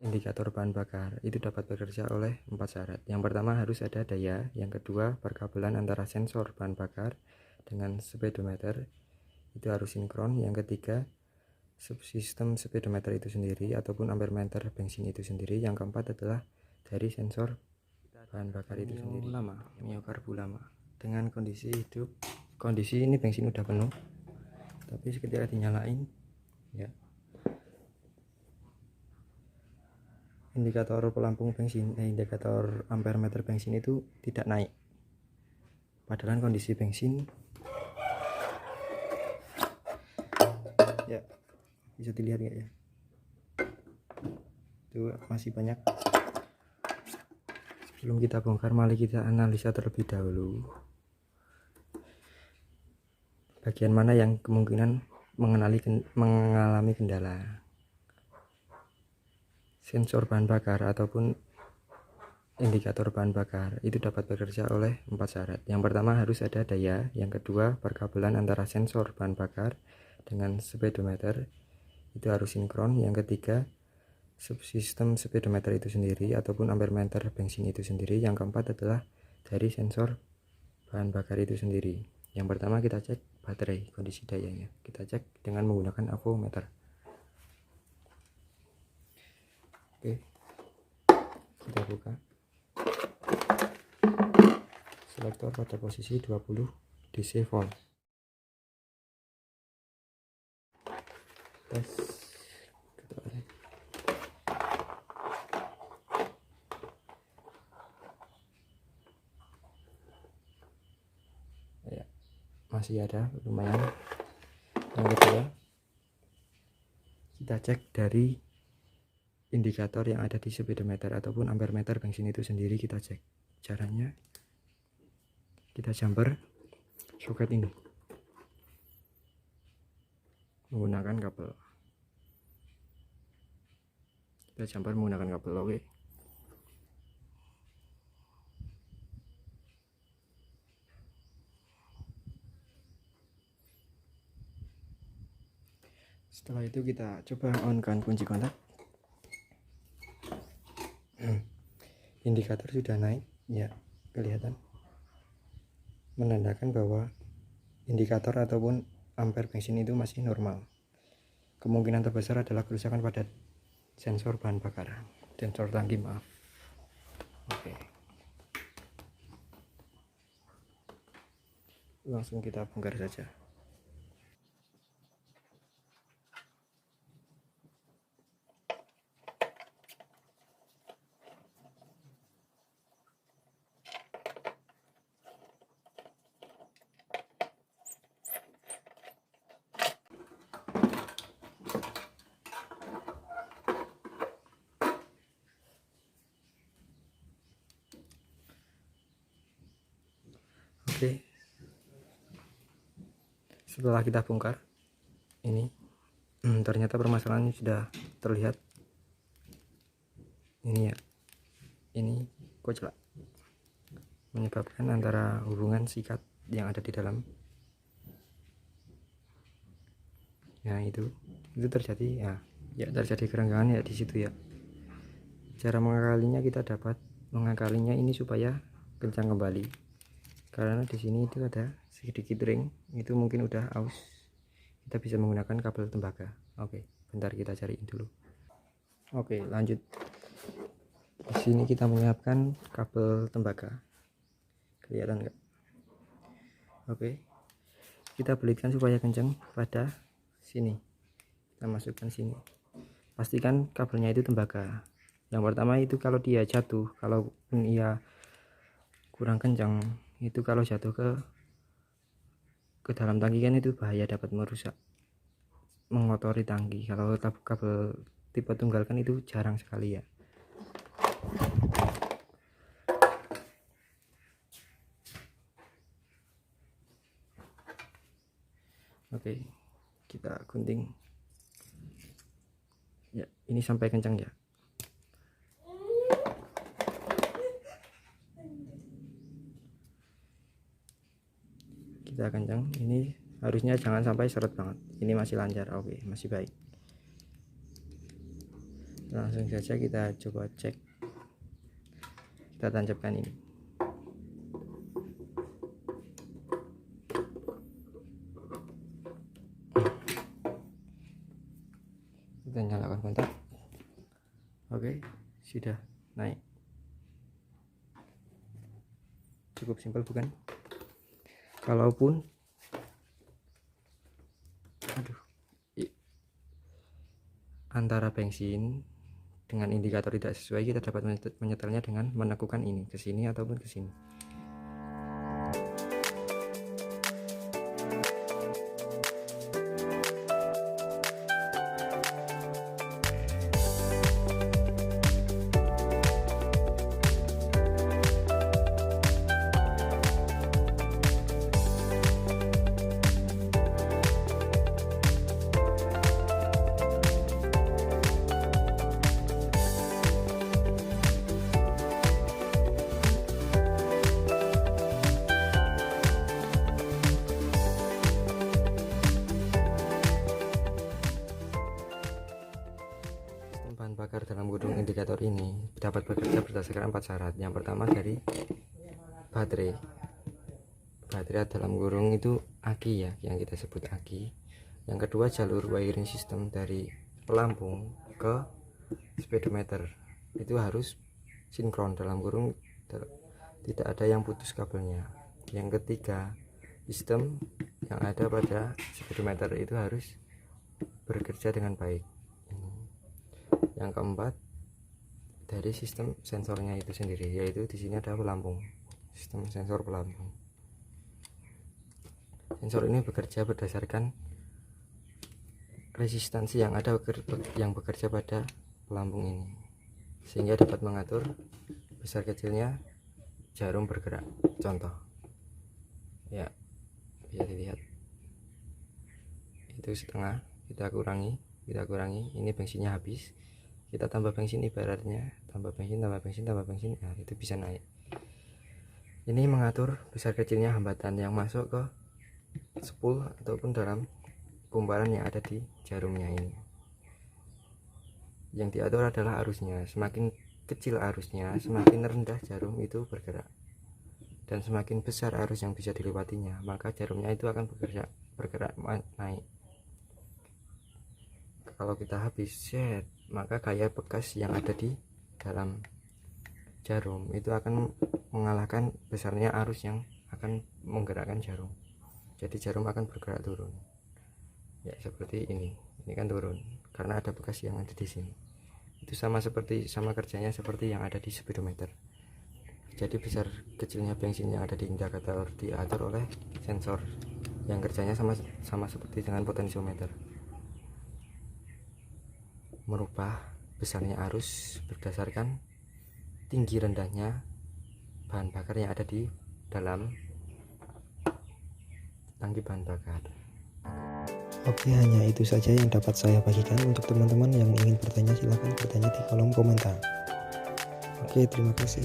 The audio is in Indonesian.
Indikator bahan bakar itu dapat bekerja oleh 4 syarat. Yang pertama harus ada daya, yang kedua perkabelan antara sensor bahan bakar dengan speedometer itu harus sinkron, yang ketiga subsistem speedometer itu sendiri ataupun ampermeter bensin itu sendiri, yang keempat adalah dari sensor bahan bakar itu sendiri. Mio karbu lama dengan kondisi ini bensin udah penuh, tapi ketika dinyalain ya, indikator pelampung bensin indikator ampermeter bensin itu tidak naik, padahal kondisi bensin ya bisa dilihat ya, itu masih banyak. Sebelum kita bongkar, mari kita analisa terlebih dahulu bagian mana yang kemungkinan mengalami kendala. Sensor bahan bakar ataupun indikator bahan bakar itu dapat bekerja oleh 4 syarat. Yang pertama harus ada daya, yang kedua perkabelan antara sensor bahan bakar dengan speedometer itu harus sinkron, yang ketiga subsistem speedometer itu sendiri ataupun ampermeter bensin itu sendiri, yang keempat adalah dari sensor bahan bakar itu sendiri. Yang pertama kita cek baterai, kondisi dayanya kita cek dengan menggunakan avometer. Oke, kita buka selektor pada posisi 20 DC volt. Tes ya, masih ada lumayan. Yang kedua kita cek dari indikator yang ada di speedometer ataupun ampermeter bensin itu sendiri. Kita cek caranya, kita jumper soket ini menggunakan kabel. Kita jumper menggunakan kabel. Oke. Setelah itu kita coba on kan kunci kontak. Indikator sudah naik ya, kelihatan menandakan bahwa indikator ataupun ampere bensin itu masih normal. Kemungkinan terbesar adalah kerusakan pada sensor bahan bakar, sensor tangki, maaf. Oke, langsung kita bongkar saja. Oke, setelah kita bongkar ini ternyata permasalahannya sudah terlihat. Ini ya, ini koclak menyebabkan antara hubungan sikat yang ada di dalam ya, itu terjadi ya terjadi kerenggangan ya di situ ya. Cara mengakalinya, kita dapat mengakalinya ini supaya kencang kembali, karena di sini itu ada sedikit ring, itu mungkin udah aus. Kita bisa menggunakan kabel tembaga. Oke, bentar kita cariin dulu. Oke, lanjut. Di sini kita menyiapkan kabel tembaga, kelihatan nggak? Oke, kita belitkan supaya kencang pada sini. Kita masukkan sini. Pastikan kabelnya itu tembaga. Yang pertama itu kalau dia jatuh, kalaupun ia kurang kencang, itu kalau jatuh ke dalam tangki kan itu bahaya, dapat merusak, mengotori tangki. Kalau kabel tipe tunggal kan itu jarang sekali ya. Oke, kita gunting ya, ini sampai kencang ya. Kita kencang, ini harusnya jangan sampai seret banget. Ini masih lancar. Oke, masih baik. Langsung saja kita coba cek. Kita tancapkan ini. Kita nyalakan kontak. Oke, sudah naik. Cukup simpel bukan? Kalaupun antara bensin dengan indikator tidak sesuai, kita dapat menyetelnya dengan menekukan ini ke sini ataupun ke sini. Bahan bakar dalam gudung indikator ini dapat bekerja berdasarkan 4 syarat. Yang pertama dari baterai. Baterai dalam gurung itu aki ya, yang kita sebut aki. Yang kedua jalur wiring system dari pelampung ke speedometer itu harus sinkron, dalam gurung tidak ada yang putus kabelnya. Yang ketiga sistem yang ada pada speedometer itu harus bekerja dengan baik. Yang keempat dari sistem sensornya itu sendiri, yaitu di sini ada pelampung, sistem sensor pelampung. Sensor ini bekerja berdasarkan resistansi yang ada yang bekerja pada pelampung ini, sehingga dapat mengatur besar kecilnya jarum bergerak. Contoh ya, bisa dilihat itu setengah, kita kurangi, ini bensinnya habis, kita tambah bensin, ibaratnya tambah bensin, nah itu bisa naik. Ini mengatur besar kecilnya hambatan yang masuk ke spool ataupun dalam kumparan yang ada di jarumnya ini. Yang diatur adalah arusnya. Semakin kecil arusnya, semakin rendah jarum itu bergerak, dan semakin besar arus yang bisa dilewatinya, maka jarumnya itu akan bergerak naik. Kalau kita habis set, maka gaya bekas yang ada di dalam jarum itu akan mengalahkan besarnya arus yang akan menggerakkan jarum. Jadi jarum akan bergerak turun. Ya seperti ini kan turun karena ada bekas yang ada di sini. Itu sama kerjanya seperti yang ada di speedometer. Jadi besar kecilnya bensin yang ada di indikator diatur oleh sensor yang kerjanya sama seperti dengan potensiometer, merubah besarnya arus berdasarkan tinggi rendahnya bahan bakar yang ada di dalam tangki bahan bakar. Oke, hanya itu saja yang dapat saya bagikan. Untuk teman-teman yang ingin bertanya, silahkan bertanya di kolom komentar. Oke, terima kasih.